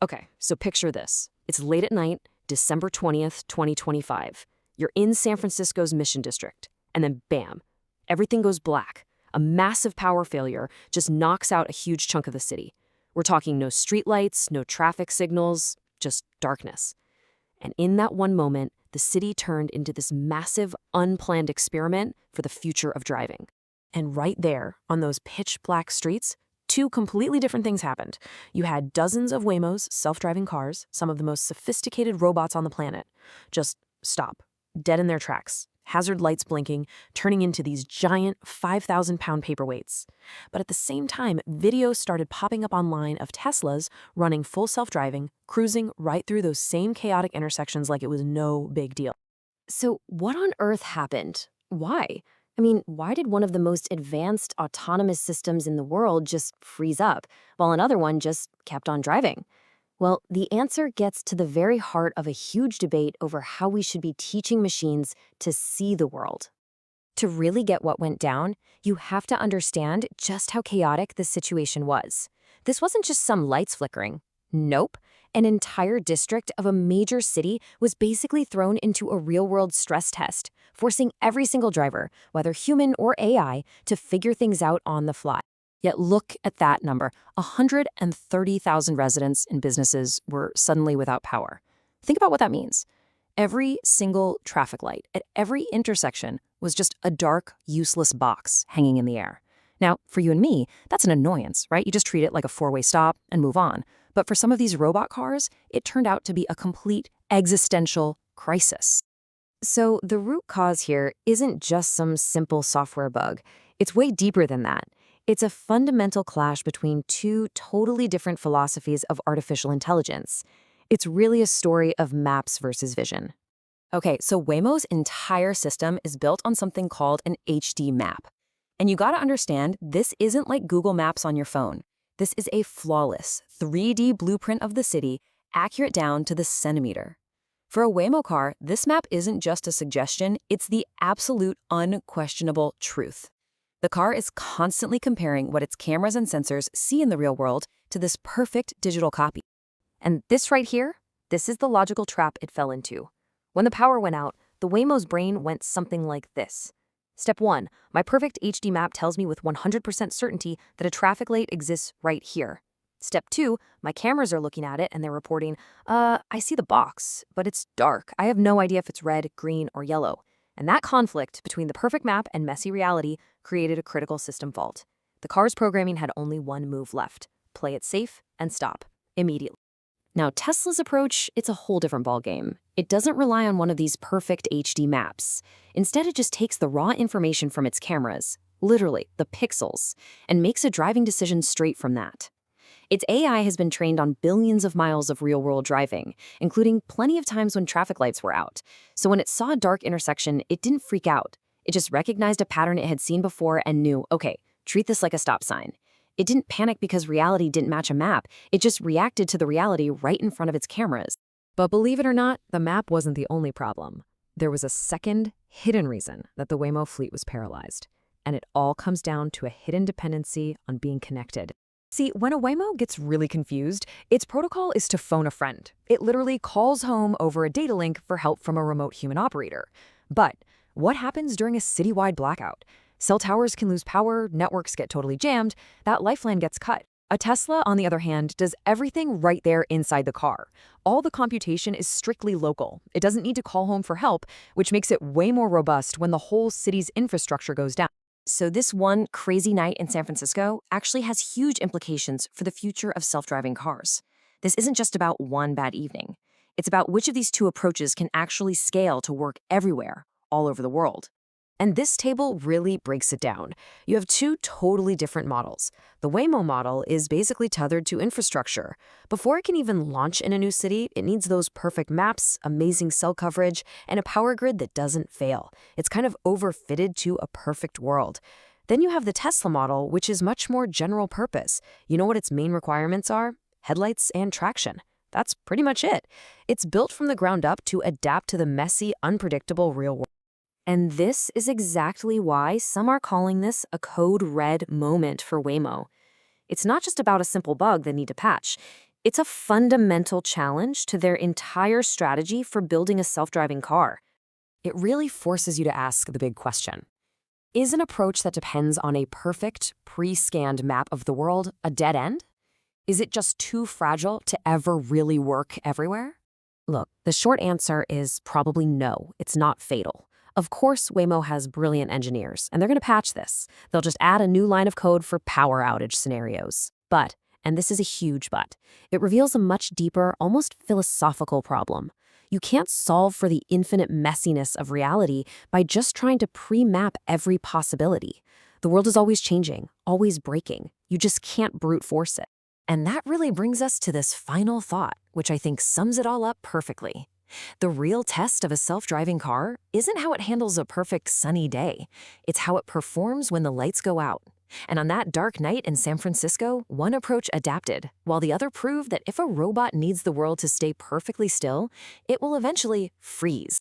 Okay, so picture this. It's late at night, December 20th, 2025. You're in San Francisco's Mission District, and then bam, everything goes black. A massive power failure just knocks out a huge chunk of the city. We're talking no streetlights, no traffic signals, just darkness. And in that one moment, the city turned into this massive, unplanned experiment for the future of driving. And right there, on those pitch-black streets, two completely different things happened. You had dozens of Waymos, self-driving cars, some of the most sophisticated robots on the planet, just stop, dead in their tracks, hazard lights blinking, turning into these giant 5,000-pound paperweights. But at the same time, videos started popping up online of Teslas running full self-driving, cruising right through those same chaotic intersections like it was no big deal. So what on earth happened? Why? I mean, why did one of the most advanced autonomous systems in the world just freeze up, while another one just kept on driving? Well, the answer gets to the very heart of a huge debate over how we should be teaching machines to see the world. To really get what went down, you have to understand just how chaotic the situation was. This wasn't just some lights flickering. Nope. An entire district of a major city was basically thrown into a real-world stress test, forcing every single driver, whether human or AI, to figure things out on the fly. Yet look at that number. 130,000 residents and businesses were suddenly without power. Think about what that means. Every single traffic light at every intersection was just a dark, useless box hanging in the air. Now, for you and me, that's an annoyance, right? You just treat it like a four-way stop and move on. But for some of these robot cars, it turned out to be a complete existential crisis. So the root cause here isn't just some simple software bug. It's way deeper than that. It's a fundamental clash between two totally different philosophies of artificial intelligence. It's really a story of maps versus vision. Okay, so Waymo's entire system is built on something called an HD map. And you gotta understand, this isn't like Google Maps on your phone. This is a flawless 3D blueprint of the city, accurate down to the centimeter. For a Waymo car, this map isn't just a suggestion, it's the absolute unquestionable truth. The car is constantly comparing what its cameras and sensors see in the real world to this perfect digital copy. And this right here, this is the logical trap it fell into. When the power went out, the Waymo's brain went something like this. Step 1, my perfect HD map tells me with 100% certainty that a traffic light exists right here. Step 2, my cameras are looking at it and they're reporting, I see the box, but it's dark. I have no idea if it's red, green, or yellow. And that conflict between the perfect map and messy reality created a critical system fault. The car's programming had only one move left: play it safe and stop immediately. Now, Tesla's approach, it's a whole different ballgame. It doesn't rely on one of these perfect HD maps. Instead, it just takes the raw information from its cameras, literally the pixels, and makes a driving decision straight from that. Its AI has been trained on billions of miles of real-world driving, including plenty of times when traffic lights were out. So when it saw a dark intersection, it didn't freak out. It just recognized a pattern it had seen before and knew, okay, treat this like a stop sign. It didn't panic because reality didn't match a map. It just reacted to the reality right in front of its cameras. But believe it or not, the map wasn't the only problem. There was a second, hidden reason that the Waymo fleet was paralyzed. And it all comes down to a hidden dependency on being connected. See, when a Waymo gets really confused, its protocol is to phone a friend. It literally calls home over a data link for help from a remote human operator. But what happens during a citywide blackout? Cell towers can lose power, networks get totally jammed, that lifeline gets cut. A Tesla, on the other hand, does everything right there inside the car. All the computation is strictly local. It doesn't need to call home for help, which makes it way more robust when the whole city's infrastructure goes down. So this one crazy night in San Francisco actually has huge implications for the future of self-driving cars. This isn't just about one bad evening. It's about which of these two approaches can actually scale to work everywhere, all over the world. And this table really breaks it down. You have two totally different models. The Waymo model is basically tethered to infrastructure. Before it can even launch in a new city, it needs those perfect maps, amazing cell coverage, and a power grid that doesn't fail. It's kind of overfitted to a perfect world. Then you have the Tesla model, which is much more general purpose. You know what its main requirements are? Headlights and traction. That's pretty much it. It's built from the ground up to adapt to the messy, unpredictable real world. And this is exactly why some are calling this a code red moment for Waymo. It's not just about a simple bug they need to patch. It's a fundamental challenge to their entire strategy for building a self-driving car. It really forces you to ask the big question. Is an approach that depends on a perfect, pre-scanned map of the world a dead end? Is it just too fragile to ever really work everywhere? Look, the short answer is probably no, it's not fatal. Of course, Waymo has brilliant engineers, and they're going to patch this. They'll just add a new line of code for power outage scenarios. But, and this is a huge but, it reveals a much deeper, almost philosophical problem. You can't solve for the infinite messiness of reality by just trying to pre-map every possibility. The world is always changing, always breaking. You just can't brute force it. And that really brings us to this final thought, which I think sums it all up perfectly. The real test of a self-driving car isn't how it handles a perfect sunny day. It's how it performs when the lights go out. And on that dark night in San Francisco, one approach adapted, while the other proved that if a robot needs the world to stay perfectly still, it will eventually freeze.